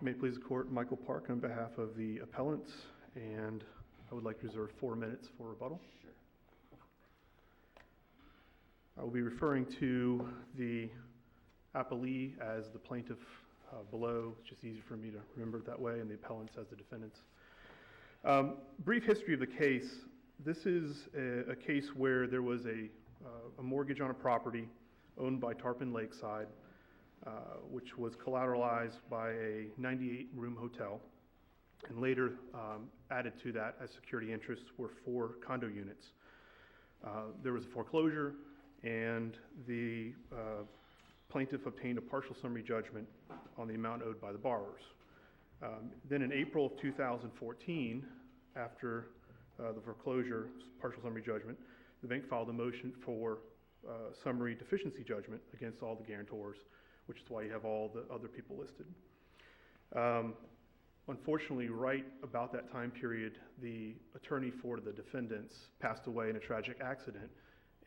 May it please the court, Michael Park on behalf of the appellants, and I would like to reserve 4 minutes for rebuttal. Sure. I will be referring to the appellee as the plaintiff below. It's just easy for me to remember it that way, and the appellants as the defendants. Brief history of the case. This is a case where there was a mortgage on a property owned by Tarpon Lakeside, which was collateralized by a 98-room hotel, and later added to that as security interests were 4 condo units. There was a foreclosure, and the plaintiff obtained a partial summary judgment on the amount owed by the borrowers. Then in April of 2014, after the foreclosure, partial summary judgment, the bank filed a motion for summary deficiency judgment against all the guarantors, which is why you have all the other people listed. Unfortunately, right about that time period, the attorney for the defendants passed away in a tragic accident,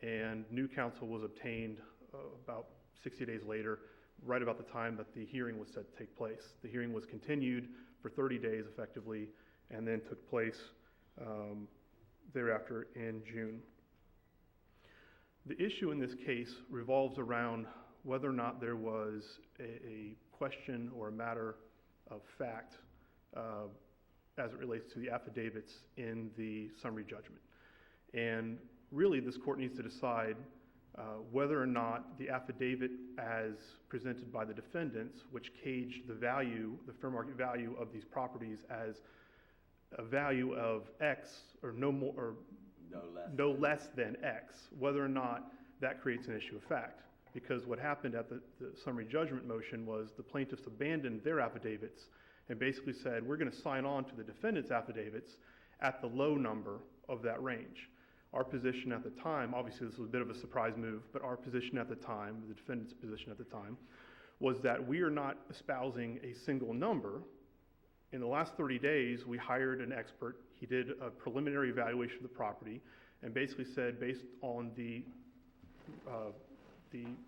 and new counsel was obtained about 60 days later, right about the time that the hearing was set to take place. The hearing was continued for 30 days effectively, and then took place thereafter in June. The issue in this case revolves around whether or not there was a question or a matter of fact as it relates to the affidavits in the summary judgment. And really, this court needs to decide whether or not the affidavit as presented by the defendants, which caged the value, the fair market value of these properties as a value of X or no more or no less than X, whether or not that creates an issue of fact. Because what happened at the summary judgment motion was the plaintiffs abandoned their affidavits and basically said, we're going to sign on to the defendant's affidavits at the low number of that range. Our position at the time, obviously this was a bit of a surprise move, but our position at the time, the defendant's position at the time, was that we are not espousing a single number. In the last 30 days, we hired an expert. He did a preliminary evaluation of the property and basically said, based on the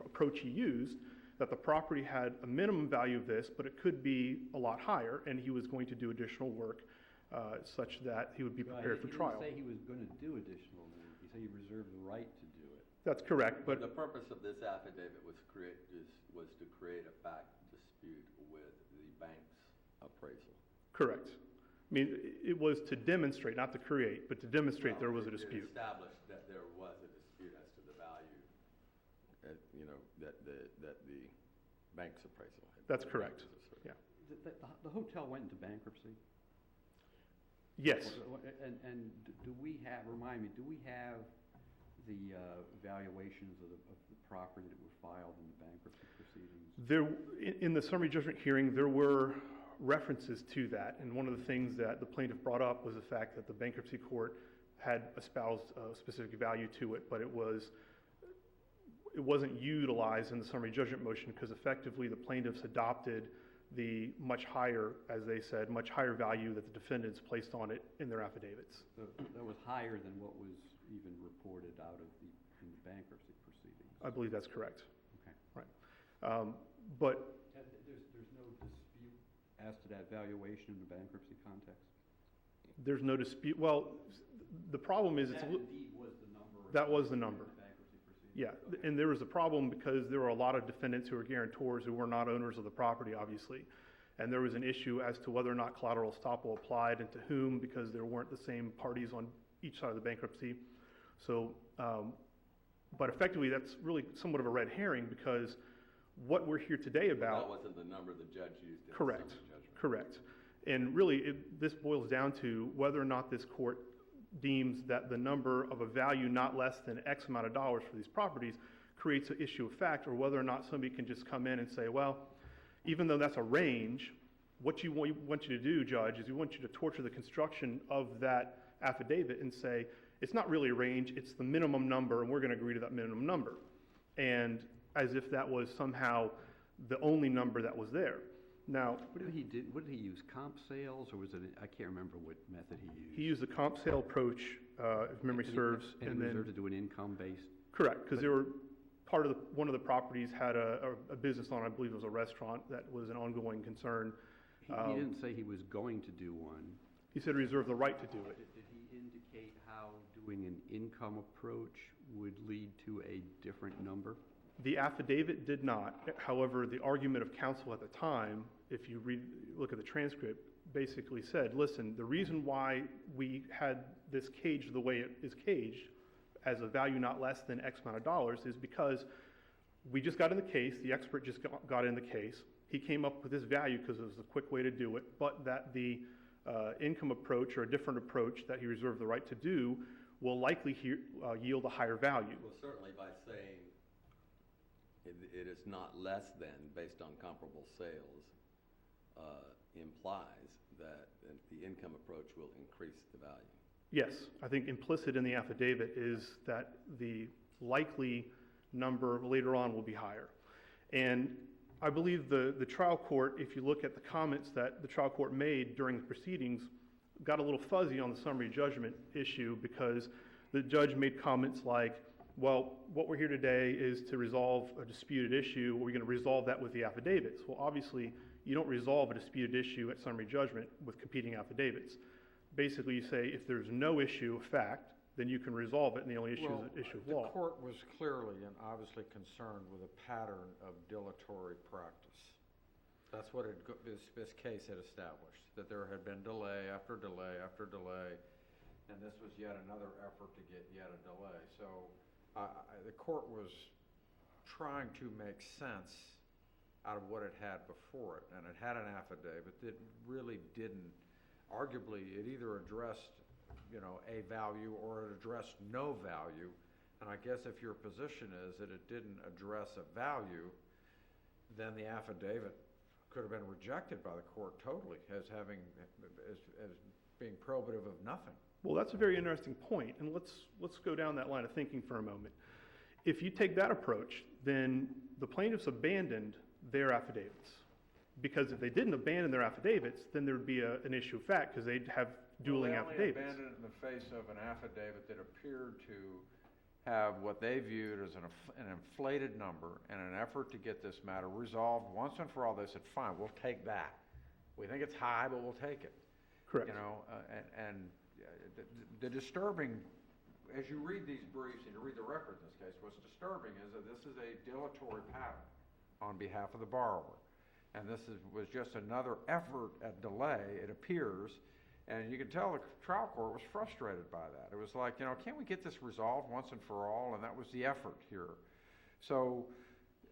approach he used, that the property had a minimum value of this, but it could be a lot higher, and he was going to do additional work such that he would be prepared for trial. He didn't say he was going to do additional work. He said he reserved the right to do it. That's correct, but the purpose of this affidavit was to create a fact dispute with the bank's appraisal. correct. I mean, it was to demonstrate, not to create, but to demonstrate there was a dispute. It established that there was a dispute as to the value, that the bank's appraisal had. That's correct. Yeah. The hotel went into bankruptcy? Yes. And do we have, remind me, do we have the valuations of the property that were filed in the bankruptcy proceedings? In the summary judgment hearing, there were references to that, and one of the things that the plaintiff brought up was the fact that the bankruptcy court had espoused a specific value to it, but it wasn't utilized in the summary judgment motion because effectively the plaintiffs adopted the much higher, as they said, much higher value that the defendants placed on it in their affidavits. So that was higher than what was even reported out of in the bankruptcy proceedings? I believe that's correct. Okay. Right. But there's no dispute as to that valuation in the bankruptcy context? there's no dispute. Well, the problem is that indeed was the number. That was the number. In the bankruptcy proceedings. Yeah, Okay. and there was a problem because there were a lot of defendants who were guarantors who were not owners of the property, obviously. And there was an issue as to whether or not collateral estoppel applied and to whom, because there weren't the same parties on each side of the bankruptcy. So, but effectively, that's really somewhat of a red herring because what we're here today about... That wasn't the number the judge used in Correct. the summary judgment. Correct. And really, this boils down to whether or not this court deems that the number of a value not less than X amount of dollars for these properties creates an issue of fact, or whether or not somebody can just come in and say, well, even though that's a range, what we want you to do, Judge, is we want you to torture the construction of that affidavit and say, it's not really a range, it's the minimum number, and we're going to agree to that minimum number. And as if that was somehow the only number that was there. Now, What did he do? What did he use? Comp sales, or was it? I can't remember what method he used. he used the comp sale approach, if memory serves, and he reserved to do an income-based. Correct, because they were one of the properties had a business on, I believe it was a restaurant, that was an ongoing concern. He didn't say he was going to do one. He said reserve the right to do it. Did he indicate how doing an income approach would lead to a different number? The affidavit did not. However, the argument of counsel at the time, if you look at the transcript, basically said, listen, the reason why we had this caged the way it is caged as a value not less than X amount of dollars is because we just got in the case, the expert just got in the case, he came up with this value because it was a quick way to do it, but that the income approach or a different approach that he reserved the right to do will likely yield a higher value. Well, certainly by saying it is not less than based on comparable sales implies that the income approach will increase the value. Yes, I think implicit in the affidavit is that the likely number later on will be higher. And I believe the trial court, if you look at the comments that the trial court made during the proceedings, got a little fuzzy on the summary judgment issue because the judge made comments like, well, what we're here today is to resolve a disputed issue. We're going to resolve that with the affidavits. Well, obviously, you don't resolve a disputed issue at summary judgment with competing affidavits. Basically, you say if there's no issue of fact, then you can resolve it, and the only issue is an issue of law. The court was clearly and obviously concerned with a pattern of dilatory practice. That's what this case had established, that there had been delay after delay after delay, and this was yet another effort to get yet a delay. So the court was trying to make sense out of what it had before it, and it had an affidavit that really didn't, arguably, it either addressed a value or it addressed no value. And I guess if your position is that it didn't address a value, then the affidavit could have been rejected by the court totally as being probative of nothing. Well, that's a very interesting point, and let's go down that line of thinking for a moment. If you take that approach, then the plaintiffs abandoned their affidavits. Because if they didn't abandon their affidavits, then there would be an issue of fact because they'd have dueling affidavits. They abandoned it in the face of an affidavit that appeared to have what they viewed as an inflated number and an effort to get this matter resolved once and for all. They said, fine, we'll take that. We think it's high, but we'll take it. Correct. The disturbing, as you read these briefs and you read the record in this case, what's disturbing is that this is a dilatory pattern on behalf of the borrower. And this was just another effort at delay, it appears, and you can tell the trial court was frustrated by that. It was like, can't we get this resolved once and for all? And that was the effort here. So,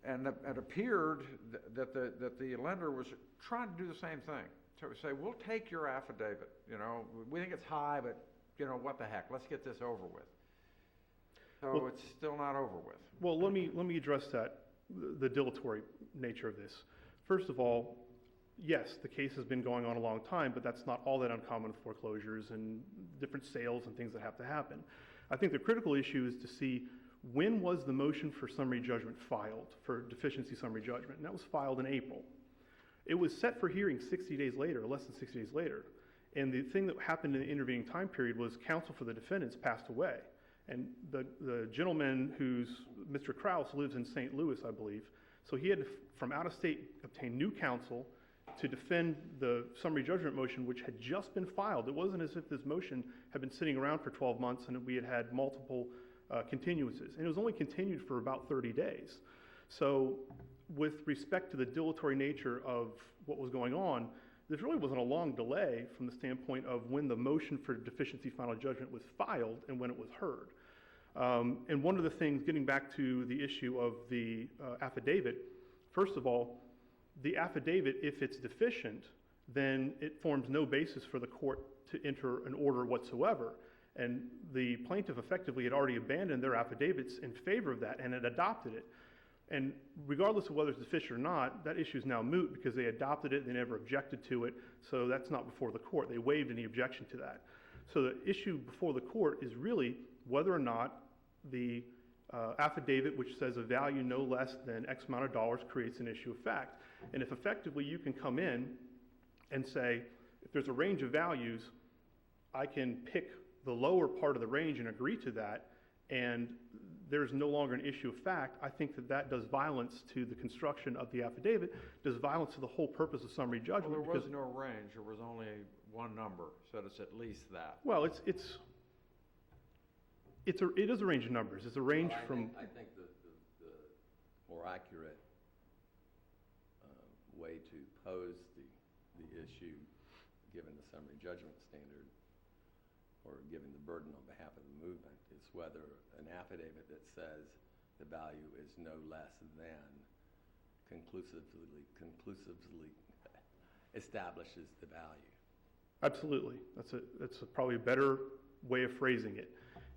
and it appeared that the lender was trying to do the same thing. So say, we'll take your affidavit, we think it's high, but what the heck, let's get this over with. So well, it's still not over with. Well, let me address that, the dilatory nature of this. First of all, yes, the case has been going on a long time, but that's not all that uncommon with foreclosures and different sales and things that have to happen. I think the critical issue is to see when was the motion for summary judgment filed, for deficiency summary judgment, and that was filed in April. It was set for hearing 60 days later, or less than 60 days later, and the thing that happened in the intervening time period was counsel for the defendants passed away, and the gentleman Mr. Krause lives in St. Louis, I believe, so he had to, from out of state, obtain new counsel to defend the summary judgment motion, which had just been filed. It wasn't as if this motion had been sitting around for 12 months and we had multiple continuances. And it was only continued for about 30 days. So with respect to the dilatory nature of what was going on, there really wasn't a long delay from the standpoint of when the motion for deficiency final judgment was filed and when it was heard. And one of the things, getting back to the issue of the affidavit, first of all, the affidavit, if it's deficient, then it forms no basis for the court to enter an order whatsoever. And the plaintiff effectively had already abandoned their affidavits in favor of that and had adopted it. And regardless of whether it's deficient or not, that issue is now moot because they adopted it, they never objected to it, so that's not before the court. They waived any objection to that. So the issue before the court is really whether or not the affidavit, which says a value no less than X amount of dollars, creates an issue of fact. And if effectively you can come in and say, if there's a range of values, I can pick the lower part of the range and agree to that, and there's no longer an issue of fact, I think that that does violence to the construction of the affidavit, does violence to the whole purpose of summary judgment. Well, there was because- no range, there was only one number, so it's at least that. Well, it is a range of numbers. It's a range Well, from, I think the more accurate way to pose the issue, given the summary judgment standard, or given the burden on behalf of the movement, is whether an affidavit that says the value is no less than conclusively establishes the value. absolutely. That's probably a better way of phrasing it.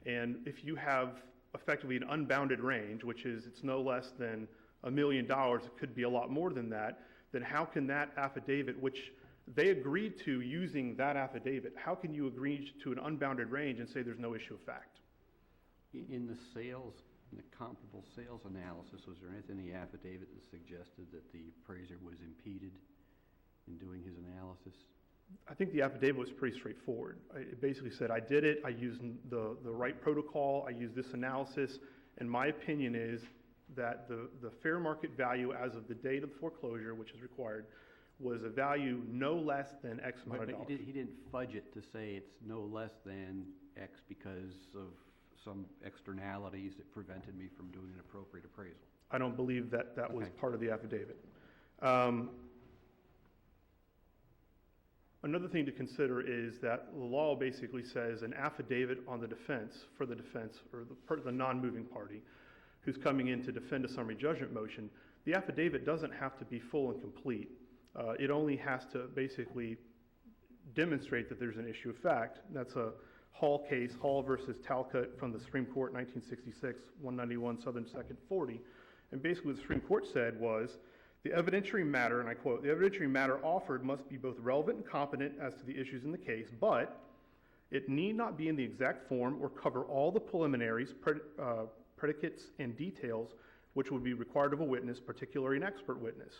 And if you have effectively an unbounded range, which is it's no less than $1 million, it could be a lot more than that, then how can that affidavit, which they agreed to using that affidavit, how can you agree to an unbounded range and say there's no issue of fact? In the comparable sales analysis, was there anything in the affidavit that suggested that the appraiser was impeded in doing his analysis? I think the affidavit was pretty straightforward. It basically said, I did it, I used the right protocol, I used this analysis, and my opinion is that the fair market value as of the date of foreclosure, which is required, was a value no less than X amount of But dollars. he didn't fudge it to say it's no less than X because of some externalities that prevented me from doing an appropriate appraisal. I don't believe that that was Okay. part of the affidavit. Another thing to consider is that the law basically says an affidavit on the defense, for the defense, or the non-moving party who's coming in to defend a summary judgment motion, the affidavit doesn't have to be full and complete. It only has to basically demonstrate that there's an issue of fact. That's a Hall case, Hall versus Talcott from the Supreme Court, 1966, 191 Southern 2nd 40. And basically what the Supreme Court said was, the evidentiary matter, and I quote, the evidentiary matter offered must be both relevant and competent as to the issues in the case, but it need not be in the exact form or cover all the preliminaries, predicates, and details which would be required of a witness, particularly an expert witness,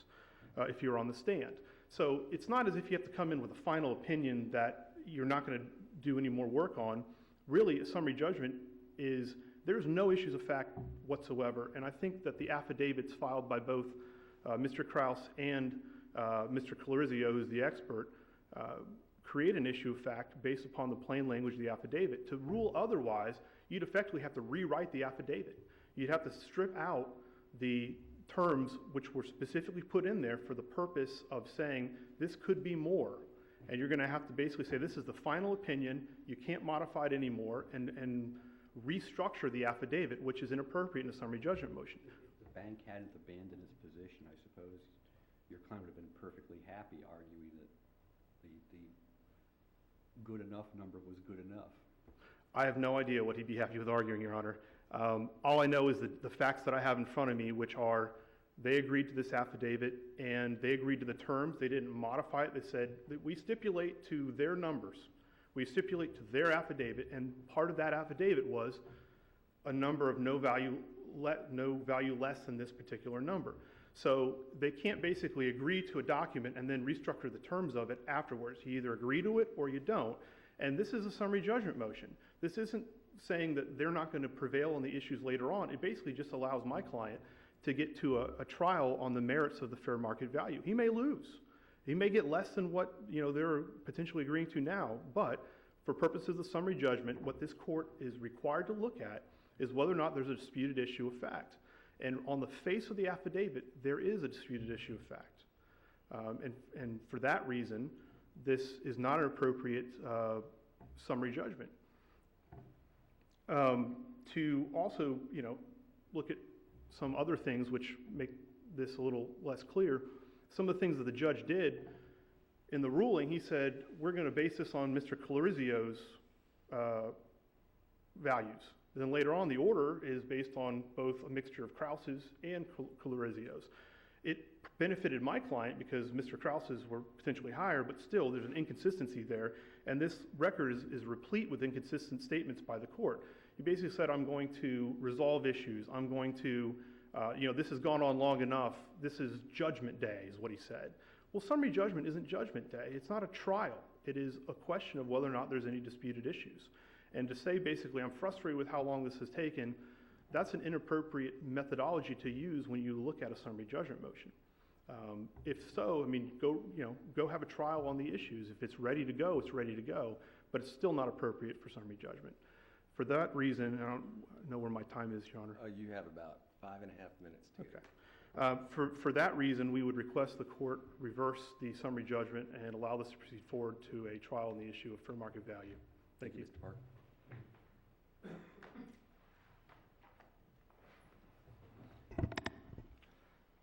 if you're on the stand. So it's not as if you have to come in with a final opinion that you're not going to do any more work on. Really, a summary judgment is, there's no issues of fact whatsoever, and I think that the affidavits filed by both Mr. Krause and Mr. Colorizio, who's the expert, create an issue of fact based upon the plain language of the affidavit. To rule otherwise, you'd effectively have to rewrite the affidavit. You'd have to strip out the terms which were specifically put in there for the purpose of saying this could be more. And you're going to have to basically say this is the final opinion, you can't modify it anymore, and restructure the affidavit, which is inappropriate in a summary judgment motion. If the bank hadn't abandoned its position, I suppose your client would have been perfectly happy arguing that the good enough number was good enough. I have no idea what he'd be happy with arguing, Your Honor. All I know is the facts that I have in front of me, which are they agreed to this affidavit and they agreed to the terms. They didn't modify it. They said that we stipulate to their numbers. We stipulate to their affidavit, and part of that affidavit was a number of no value less than this particular number. So they can't basically agree to a document and then restructure the terms of it afterwards. You either agree to it or you don't. And this is a summary judgment motion. This isn't saying that they're not going to prevail on the issues later on. It basically just allows my client to get to a trial on the merits of the fair market value. He may lose. He may get less than what they're potentially agreeing to now, but for purposes of summary judgment, what this court is required to look at is whether or not there's a disputed issue of fact. And on the face of the affidavit, there is a disputed issue of fact. And for that reason, this is not an appropriate summary judgment. To also, look at some other things which make this a little less clear, some of the things that the judge did in the ruling, he said, we're going to base this on Mr. Colorizio's values. And then later on, the order is based on both a mixture of Krause's and Colorizio's. It benefited my client because Mr. Krause's were potentially higher, but still there's an inconsistency there. And this record is replete with inconsistent statements by the court. He basically said, I'm going to resolve issues. I'm going to, this has gone on long enough. This is judgment day, is what he said. Well, summary judgment isn't judgment day. It's not a trial. It is a question of whether or not there's any disputed issues. And to say basically, I'm frustrated with how long this has taken, that's an inappropriate methodology to use when you look at a summary judgment motion. If so, I mean, go have a trial on the issues. If it's ready to go, it's ready to go, but it's still not appropriate for summary judgment. For that reason, I don't know where my time is, Your Honor. You have about 5.5 minutes to Okay. For that reason, we would request the court reverse the summary judgment and allow this to proceed forward to a trial on the issue of fair market value. Thank you. Mr. Park.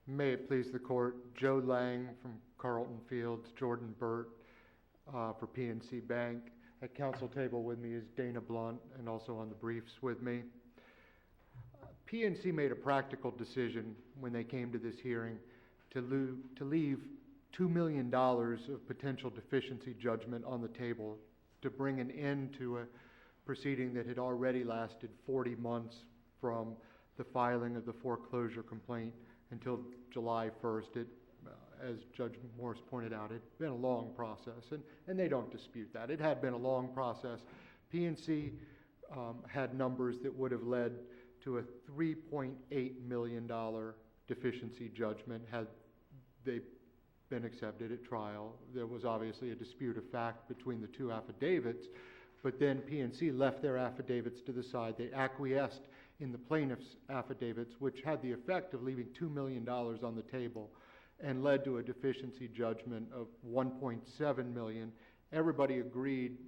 May it please the court, Joe Lang from Carlton Fields, Jordan Burt for PNC Bank. At council table with me is Dana Blunt, and also on the briefs with me. PNC made a practical decision when they came to this hearing to leave $2 million of potential deficiency judgment on the table to bring an end to a proceeding that had already lasted 40 months from the filing of the foreclosure complaint until July 1st. It, as Judge Morris pointed out, it had been a long process, and they don't dispute that. It had been a long process. PNC had numbers that would have led to a $3.8 million deficiency judgment had they been accepted at trial. There was obviously a dispute of fact between the two affidavits, but then PNC left their affidavits to the side. They acquiesced in the plaintiff's affidavits, which had the effect of leaving $2 million on the table and led to a deficiency judgment of $1.7 million. Everybody agreed,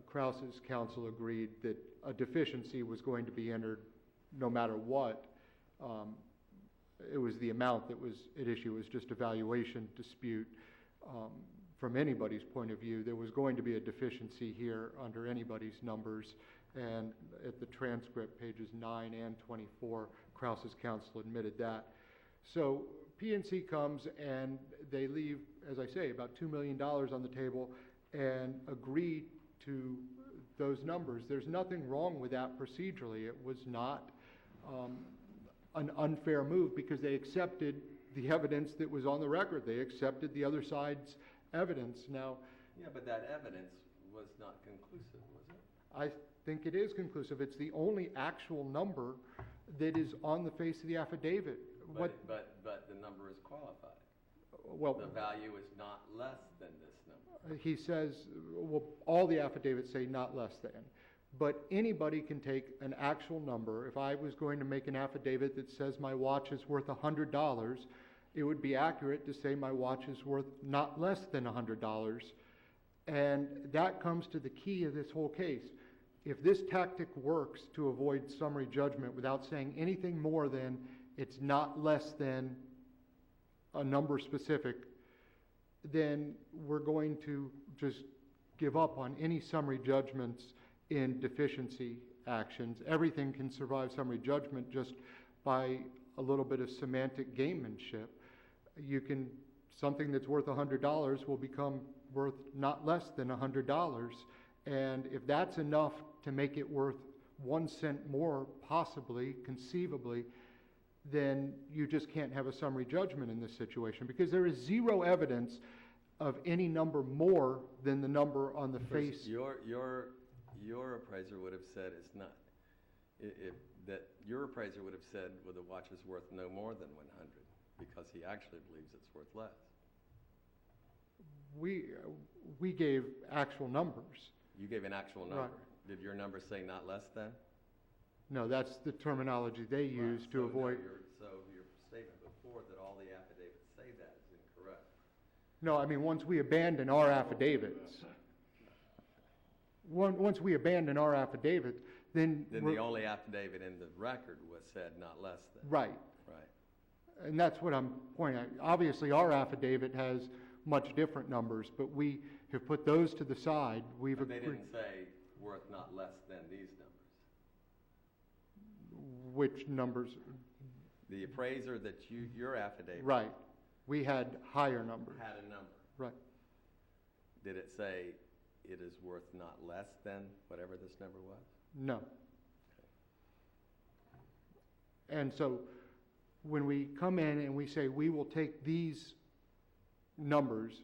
Krause's counsel agreed that a deficiency was going to be entered no matter what. It was the amount that was at issue. It was just a valuation dispute. From anybody's point of view, there was going to be a deficiency here under anybody's numbers, and at the transcript, pages 9 and 24, Krause's counsel admitted that. So PNC comes and they leave, as I say, about $2 million on the table and agree to those numbers. There's nothing wrong with that procedurally. It was not an unfair move because they accepted the evidence that was on the record. They accepted the other side's evidence. Now, Yeah, but that evidence was not conclusive, was it? I think it is conclusive. It's the only actual number that is on the face of the affidavit. But the number is qualified. Well, The value is not less than this number. he says, well, all the affidavits say not less than. But anybody can take an actual number. If I was going to make an affidavit that says my watch is worth $100, it would be accurate to say my watch is worth not less than $100. And that comes to the key of this whole case. If this tactic works to avoid summary judgment without saying anything more than it's not less than a number specific, then we're going to just give up on any summary judgments in deficiency actions. Everything can survive summary judgment just by a little bit of semantic gamemanship. Something that's worth $100 will become worth not less than $100. And if that's enough to make it worth 1 cent more, possibly, conceivably, then you just can't have a summary judgment in this situation because there is zero evidence of any number more than the number on the face. Your appraiser would have said it's not, your appraiser would have said, well, the watch is worth no more than 100 because he actually believes it's worth less. We gave actual numbers. You gave an actual number. Right. Did your number say not less than? No, that's the terminology they use to avoid. So your statement before that all the affidavits say that is incorrect. No, I mean, once we abandon our affidavits, then the only affidavit in the record was said not less than. Right. Right. And that's what I'm pointing out. Obviously, our affidavit has much different numbers, but we have put those to the side. But they didn't say worth not less than these numbers. Which numbers? The appraiser that your affidavit. Right. We had higher numbers. Had a number. Right. Did it say it is worth not less than whatever this number was? No. And so when we come in and we say we will take these numbers,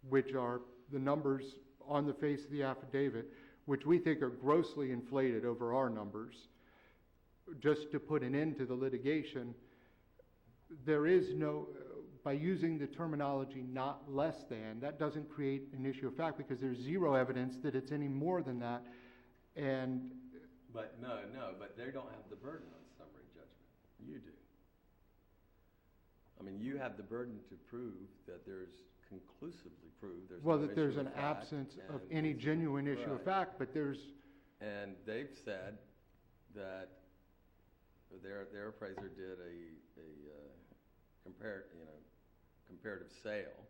which are the numbers on the face of the affidavit, which we think are grossly inflated over our numbers, just to put an end to the litigation, there is no, by using the terminology not less than, that doesn't create an issue of fact because there's zero evidence that it's any more than that. And But but they don't have the burden on summary judgment. You do. I mean, you have the burden to prove that conclusively prove there's no well, that issue there's of an fact, absence of and any genuine issue of Right. fact, but there's, And they've said that their appraiser did a comparative sale,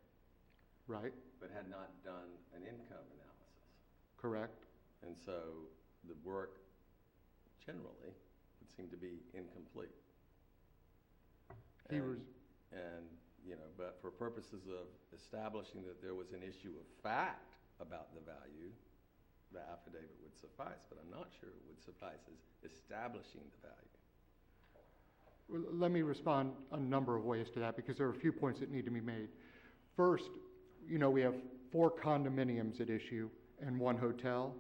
right, but had not done an income analysis. correct. And so the work generally would seem to be incomplete. He was, And, but for purposes of establishing that there was an issue of fact about the value, the affidavit would suffice, but I'm not sure it would suffice as establishing the value. well, let me respond a number of ways to that because there are a few points that need to be made. First, we have 4 condominiums at issue and 1 hotel.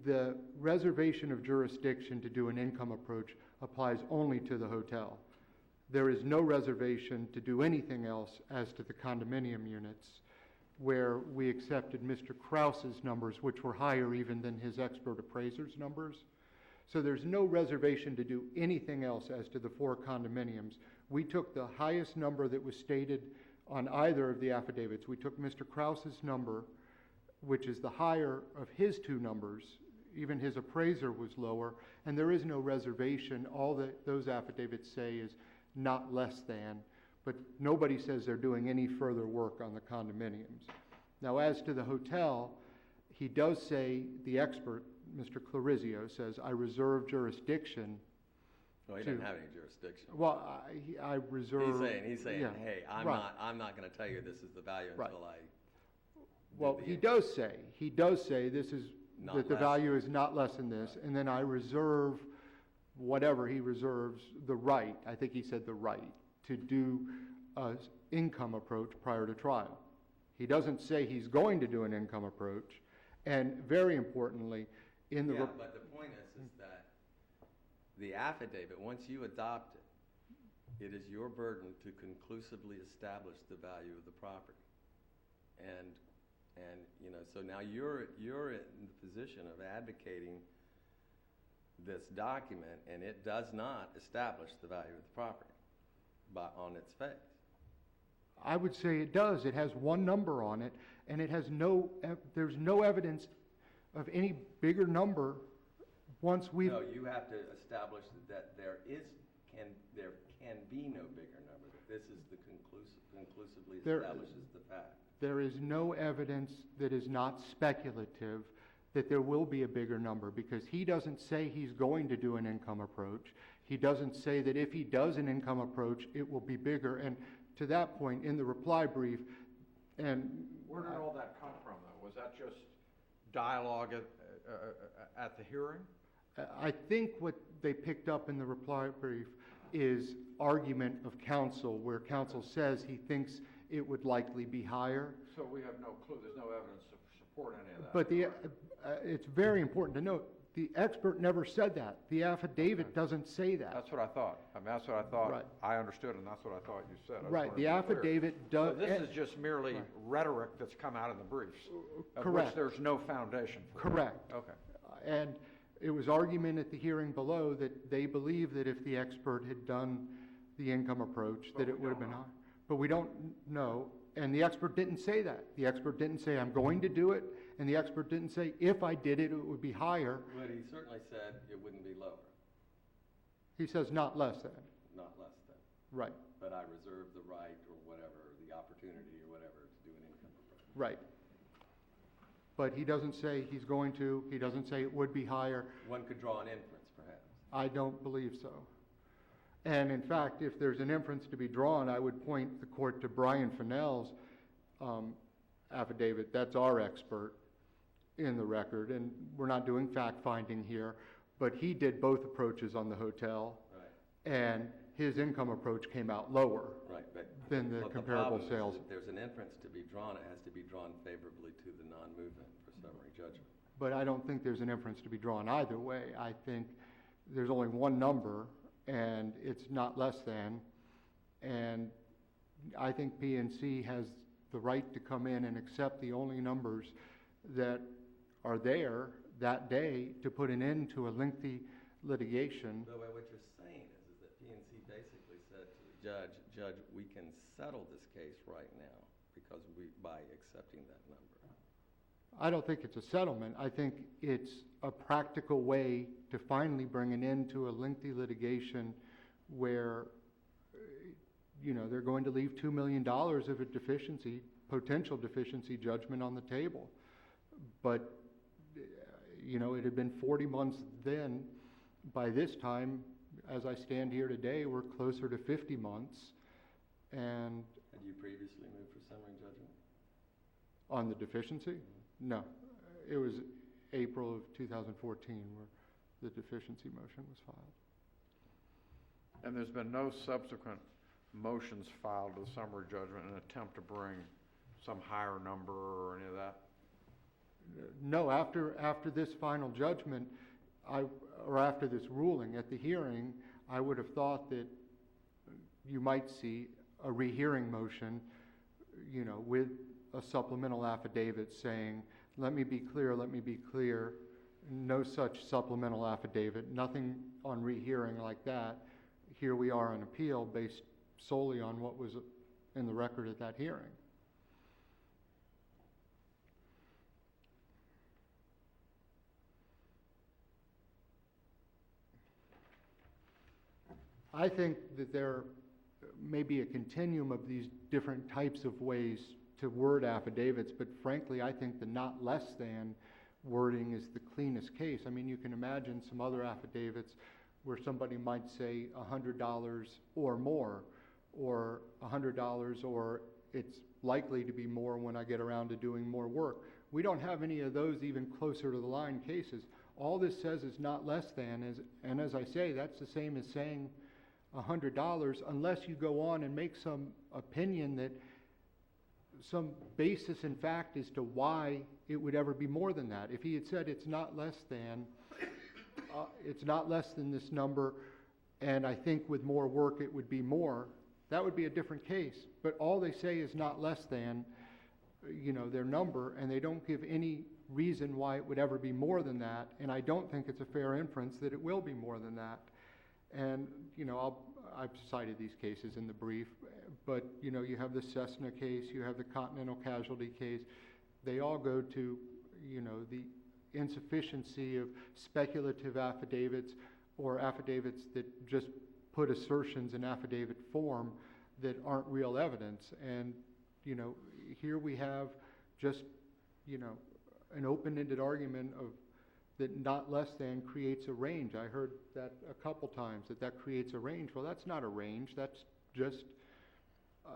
The reservation of jurisdiction to do an income approach applies only to the hotel. There is no reservation to do anything else as to the condominium units, where we accepted Mr. Krause's numbers, which were higher even than his expert appraiser's numbers. So there's no reservation to do anything else as to the 4 condominiums. We took the highest number that was stated on either of the affidavits. We took Mr. Krause's number, which is the higher of his 2 numbers. Even his appraiser was lower, and there is no reservation. All that those affidavits say is not less than, but nobody says they're doing any further work on the condominiums. Now, as to the hotel, he does say, the expert, Mr. Clarizio, says, I reserve jurisdiction. Well, he doesn't have any jurisdiction. Well, I reserve. He's saying, yeah, hey, I'm right. not gonna tell you this is the value Right. until I. Well, he does say this is, Not that the less. value is not less than this, and then I reserve whatever he reserves, the right, I think he said the right, to do an income approach prior to trial. He doesn't say he's going to do an income approach, and very importantly, in the. Yeah, but the point is that the affidavit, once you adopt it, it is your burden to conclusively establish the value of the property. And so now you're in the position of advocating this document, and it does not establish the value of the property on its face. I would say it does. It has 1 number on it, and it has there's no evidence of any bigger number once we've. No, you have to establish that there can be no bigger number, that this is the conclusively establishes the fact. There is no evidence that is not speculative that there will be a bigger number, because he doesn't say he's going to do an income approach. He doesn't say that if he does an income approach, it will be bigger. And to that point, in the reply brief, and Where did all that come from, though? Was that just dialogue at the hearing? I think what they picked up in the reply brief is argument of counsel, where counsel says he thinks it would likely be higher. So we have no clue, there's no evidence to support any of that? But it's very important to note, the expert never said that. The affidavit doesn't say that. That's what I thought. I mean, that's what I thought. Right. I understood, and that's what I thought you said. I just Right, wanted the to be clear. affidavit does. So this is just merely Right. rhetoric that's come out in the briefs, of Correct. which there's no foundation for. Correct. Okay. And it was argument at the hearing below that they believe that if the expert had done the income approach, But that we it would have don't been know. higher. But we don't know, and the expert didn't say that. The expert didn't say, I'm going to do it, and the expert didn't say, if I did it, it would be higher. But he certainly said it wouldn't be lower, He says not less than. not less than. Right, But I reserve the right or whatever, the opportunity or whatever, to do an income approach. right. But he doesn't say he's going to, he doesn't say it would be higher. One could draw an inference, perhaps. I don't believe so. And in fact, if there's an inference to be drawn, I would point the court to Brian Fennell's affidavit. That's our expert in the record, and we're not doing fact-finding here, but he did both approaches on the hotel, Right. and his income approach came out lower Right, but. than the but comparable problem is sales. if there's an inference to be drawn, it has to be drawn favorably to the non-movement for summary judgment. but I don't think there's an inference to be drawn either way. I think there's only one number, and it's not less than, and I think PNC has the right to come in and accept the only numbers that are there that day to put an end to a lengthy litigation. No, what you're saying is that PNC basically said to the Judge, we can settle this case right now because by accepting that number. I don't think it's a settlement. I think it's a practical way to finally bring an end to a lengthy litigation where, they're going to leave $2 million of a potential deficiency judgment on the table. But, it had been 40 months then. By this time, as I stand here today, we're closer to 50 months. And Had you previously moved for summary judgment? on the deficiency? No. It was April of 2014 where the deficiency motion was filed. And there's been no subsequent motions filed to the summary judgment in an attempt to bring some higher number or any of that? No, after this final judgment, or after this ruling at the hearing, I would have thought that you might see a rehearing motion, with a supplemental affidavit saying, let me be clear, no such supplemental affidavit, nothing on rehearing like that. Here we are on appeal based solely on what was in the record at that hearing. I think that there may be a continuum of these different types of ways to word affidavits, but frankly, I think the not less than wording is the cleanest case. I mean, you can imagine some other affidavits where somebody might say $100 or more, or $100 or it's likely to be more when I get around to doing more work. We don't have any of those even closer to the line cases. All this says is not less than, and as I say, that's the same as saying $100 unless you go on and make some opinion that some basis in fact as to why it would ever be more than that. If he had said it's not less than this number, and I think with more work it would be more, that would be a different case. But all they say is not less than, their number, and they don't give any reason why it would ever be more than that, and I don't think it's a fair inference that it will be more than that. And, I've cited these cases in the brief, but, you have the Cessna case, you have the Continental Casualty case. They all go to, the insufficiency of speculative affidavits or affidavits that just put assertions in affidavit form that aren't real evidence. And, here we have just, an open-ended argument of that not less than creates a range. I heard that a couple times, that creates a range. Well, that's not a range. That's just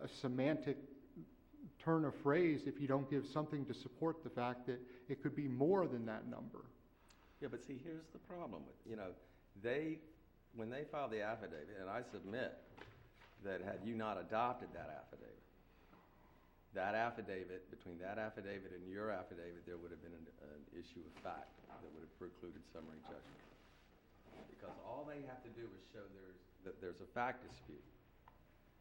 a semantic turn of phrase if you don't give something to support the fact that it could be more than that number. Yeah, but see, here's the problem with, when they filed the affidavit, and I submit that had you not adopted that affidavit, between that affidavit and your affidavit, there would have been an issue of fact that would have precluded summary judgment. Because all they have to do is show that there's a fact dispute.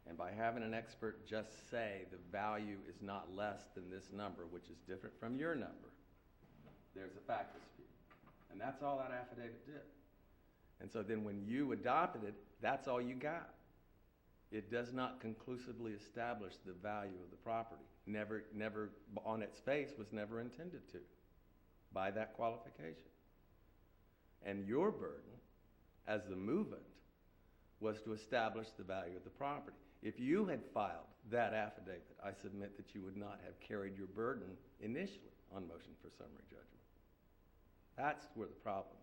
And by having an expert just say the value is not less than this number, which is different from your number, there's a fact dispute. And that's all that affidavit did. And so then when you adopted it, that's all you got. It does not conclusively establish the value of the property. Never on its face was never intended to by that qualification. And your burden as the movant was to establish the value of the property. If you had filed that affidavit, I submit that you would not have carried your burden initially on motion for summary judgment. That's where the problem is.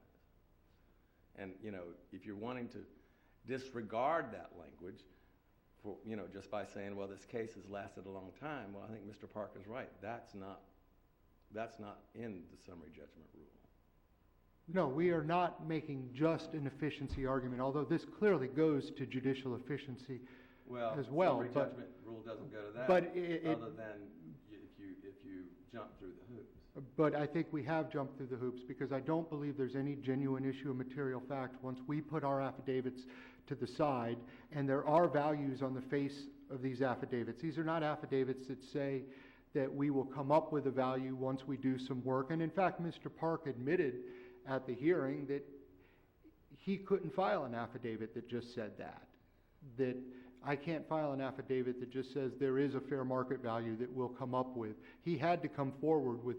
And, if you're wanting to disregard that language, for, just by saying, well, this case has lasted a long time, well, I think Mr. Parker's right. That's not in the summary judgment rule. No, we are not making just an efficiency argument, although this clearly goes to judicial efficiency as well. Summary judgment rule doesn't go to that, but other than if you jump through the hoops. But I think we have jumped through the hoops because I don't believe there's any genuine issue of material fact once we put our affidavits to the side, and there are values on the face of these affidavits. These are not affidavits that say that we will come up with a value once we do some work. And in fact, Mr. Park admitted at the hearing that he couldn't file an affidavit that just said that I can't file an affidavit that just says there is a fair market value that we'll come up with. He had to come forward with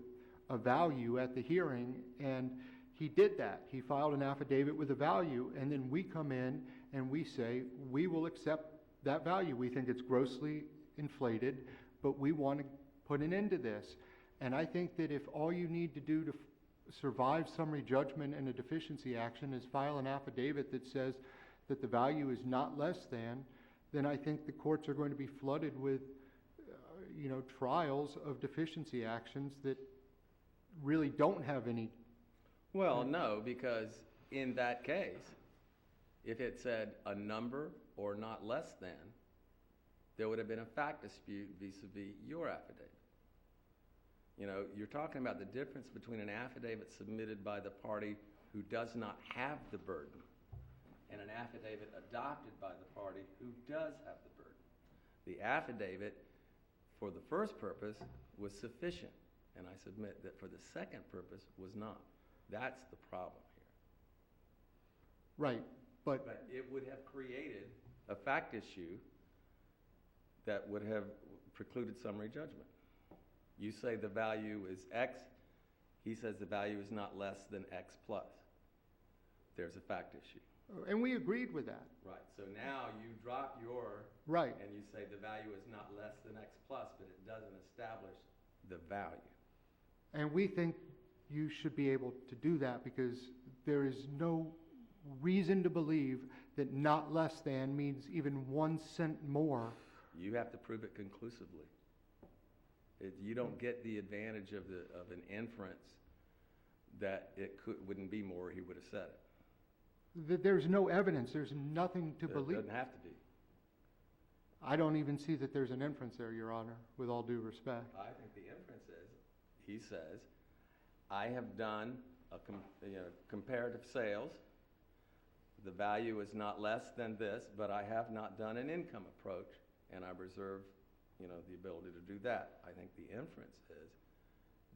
a value at the hearing, and he did that. He filed an affidavit with a value, and then we come in and we say, we will accept that value. We think it's grossly inflated, but we want to put an end to this. And I think that if all you need to do to survive summary judgment and a deficiency action is file an affidavit that says that the value is not less than, then I think the courts are going to be flooded with, trials of deficiency actions that really don't have any. Well, no, because in that case, if it said a number or not less than, there would have been a fact dispute vis-a-vis your affidavit. You're talking about the difference between an affidavit submitted by the party who does not have the burden and an affidavit adopted by the party who does have the burden. The affidavit, for the first purpose, was sufficient, and I submit that for the second purpose was not. That's the problem here. Right, but it would have created a fact issue that would have precluded summary judgment. You say the value is X, he says the value is not less than X plus. There's a fact issue. and we agreed with that. Right, so now you drop your, Right. and you say the value is not less than X plus, but it doesn't establish the value. And we think you should be able to do that because there is no reason to believe that not less than means even 1 cent more. You have to prove it conclusively. You don't get the advantage of an inference that it wouldn't be more, he would have said it. There's no evidence, there's nothing to believe. It doesn't have to be. I don't even see that there's an inference there, Your Honor, with all due respect. I think the inference is, he says, I have done comparative sales. The value is not less than this, but I have not done an income approach, and I reserve, the ability to do that. I think the inference is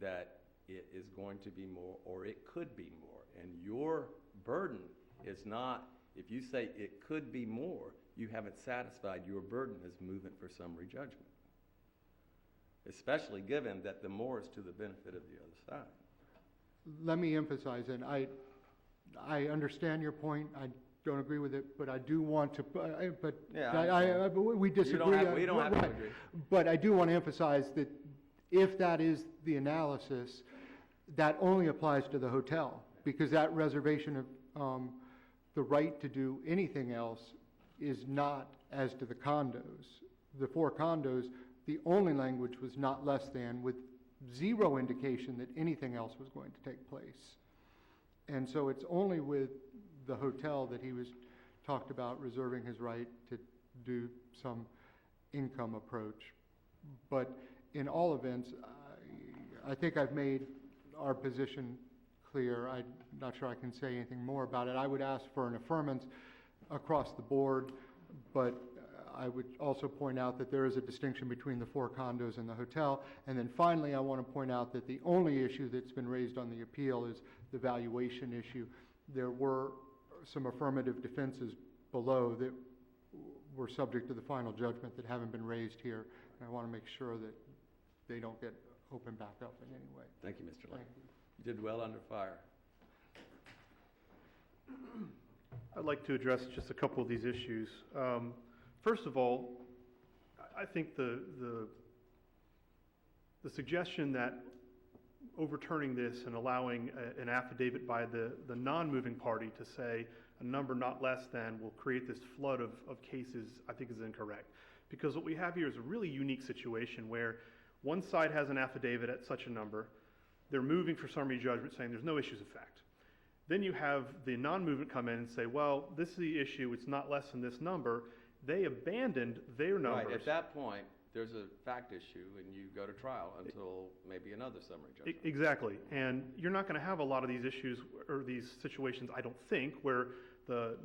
that it is going to be more, or it could be more, and your burden is not, if you say it could be more, you haven't satisfied your burden as movement for summary judgment. Especially given that the more is to the benefit of the other side. Let me emphasize, and I understand your point, I don't agree with it, but I do want to, Yeah, we disagree. We don't have to right. agree. But I do want to emphasize that if that is the analysis, that only applies to the hotel, because that reservation of the right to do anything else is not as to the condos. The 4 condos, the only language was not less than, with zero indication that anything else was going to take place. And so it's only with the hotel that he was talked about reserving his right to do some income approach. But in all events, I think I've made our position clear. I'm not sure I can say anything more about it. I would ask for an affirmance across the board, but I would also point out that there is a distinction between the 4 condos and the hotel. And then finally, I want to point out that the only issue that's been raised on the appeal is the valuation issue. There were some affirmative defenses below that were subject to the final judgment that haven't been raised here. And I want to make sure that they don't get opened back up in any way. Thank you, Mr. Lane. Thank you. You did well under fire. I'd like to address just a couple of these issues. First of all, I think the suggestion that overturning this and allowing an affidavit by the non-moving party to say a number not less than will create this flood of cases, I think is incorrect. Because what we have here is a really unique situation where one side has an affidavit at such a number, they're moving for summary judgment saying there's no issues of fact. Then you have the non-movement come in and say, well, this is the issue, it's not less than this number. They abandoned their numbers. Right, at that point, there's a fact issue and you go to trial until maybe another summary judgment. Exactly, and you're not going to have a lot of these issues or these situations, I don't think, where the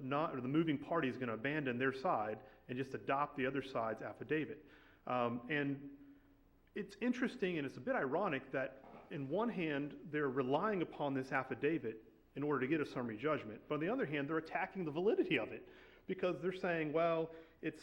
moving party is going to abandon their side and just adopt the other side's affidavit. And it's interesting and it's a bit ironic that in one hand, they're relying upon this affidavit in order to get a summary judgment, but on the other hand, they're attacking the validity of it because they're saying, well, it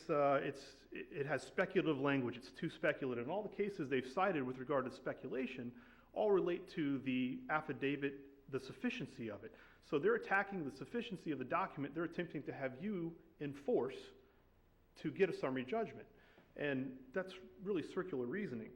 has speculative language, it's too speculative, and all the cases they've cited with regard to speculation all relate to the affidavit, the sufficiency of it. So they're attacking the sufficiency of the document, they're attempting to have you enforce to get a summary judgment. And that's really circular reasoning.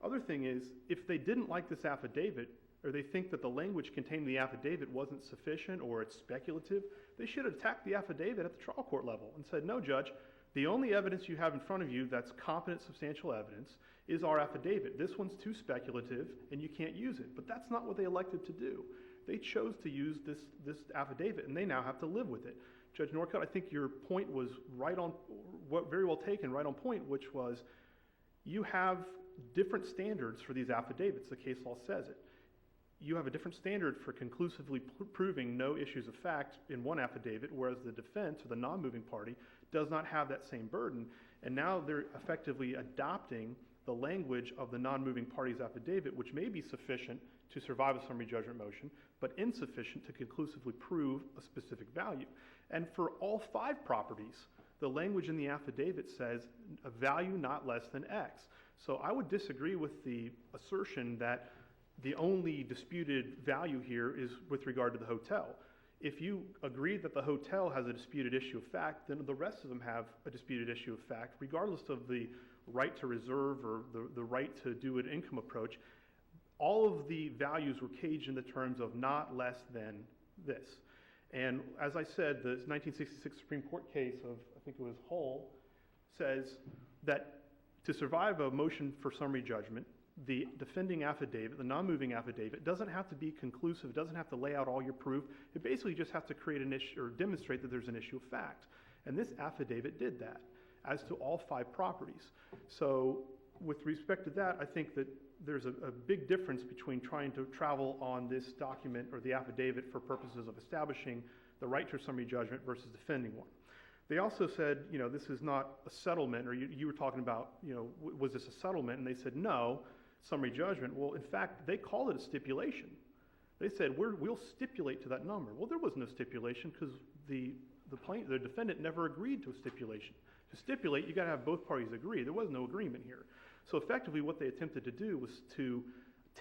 Other thing is, if they didn't like this affidavit, or they think that the language contained in the affidavit wasn't sufficient or it's speculative, they should have attacked the affidavit at the trial court level and said, no, Judge, the only evidence you have in front of you that's competent substantial evidence is our affidavit. This one's too speculative and you can't use it. But that's not what they elected to do. They chose to use this affidavit and they now have to live with it. Judge Norcutt, I think your point was right on, very well taken, right on point, which was you have different standards for these affidavits. The case law says it. You have a different standard for conclusively proving no issues of fact in one affidavit, whereas the defense or the non-moving party does not have that same burden. And now they're effectively adopting the language of the non-moving party's affidavit, which may be sufficient to survive a summary judgment motion, but insufficient to conclusively prove a specific value. And for all 5 properties, the language in the affidavit says a value not less than X. So I would disagree with the assertion that the only disputed value here is with regard to the hotel. If you agree that the hotel has a disputed issue of fact, then the rest of them have a disputed issue of fact, regardless of the right to reserve or the right to do an income approach. All of the values were caged in the terms of not less than this. And as I said, the 1966 Supreme Court case of, I think it was Hull, says that to survive a motion for summary judgment, the defending affidavit, the non-moving affidavit, doesn't have to be conclusive, it doesn't have to lay out all your proof, it basically just has to create an issue or demonstrate that there's an issue of fact. And this affidavit did that, as to all 5 properties. So with respect to that, I think that there's a big difference between trying to travel on this document or the affidavit for purposes of establishing the right to a summary judgment versus defending one. They also said, this is not a settlement, or you were talking about, was this a settlement? And they said, no, summary judgment. Well, in fact, they called it a stipulation. They said, we'll stipulate to that number. Well, there was no stipulation because the defendant never agreed to a stipulation. To stipulate, you got to have both parties agree. There was no agreement here. So effectively, what they attempted to do was to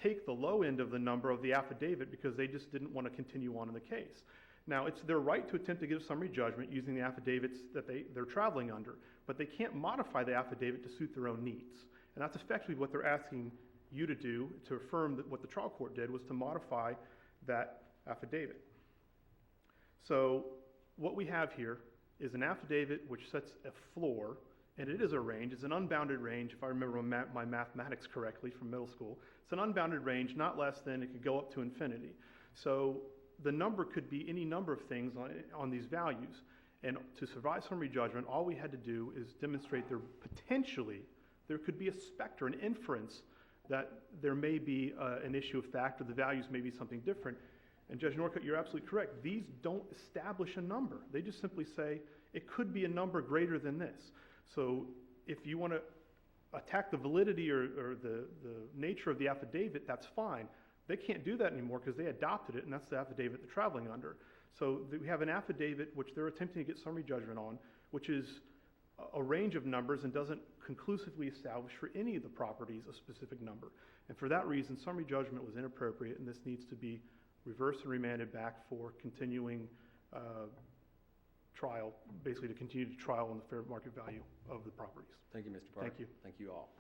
take the low end of the number of the affidavit because they just didn't want to continue on in the case. Now, it's their right to attempt to give summary judgment using the affidavits that they're traveling under, but they can't modify the affidavit to suit their own needs. And that's effectively what they're asking you to do to affirm that what the trial court did was to modify that affidavit. So what we have here is an affidavit which sets a floor, and it is a range. It's an unbounded range, if I remember my mathematics correctly from middle school. It's an unbounded range, not less than, it could go up to infinity. So the number could be any number of things on these values. And to survive summary judgment, all we had to do is demonstrate there could be a specter, an inference that there may be an issue of fact or the values may be something different. And Judge Norcutt, you're absolutely correct. These don't establish a number. They just simply say it could be a number greater than this. So if you want to attack the validity or the nature of the affidavit, that's fine. They can't do that anymore because they adopted it, and that's the affidavit they're traveling under. So we have an affidavit which they're attempting to get summary judgment on, which is a range of numbers and doesn't conclusively establish for any of the properties a specific number. And for that reason, summary judgment was inappropriate, and this needs to be reversed and remanded back for continuing trial, basically to continue to trial on the fair market value of the properties. Thank you, Mr. Park. Thank you. Thank you all.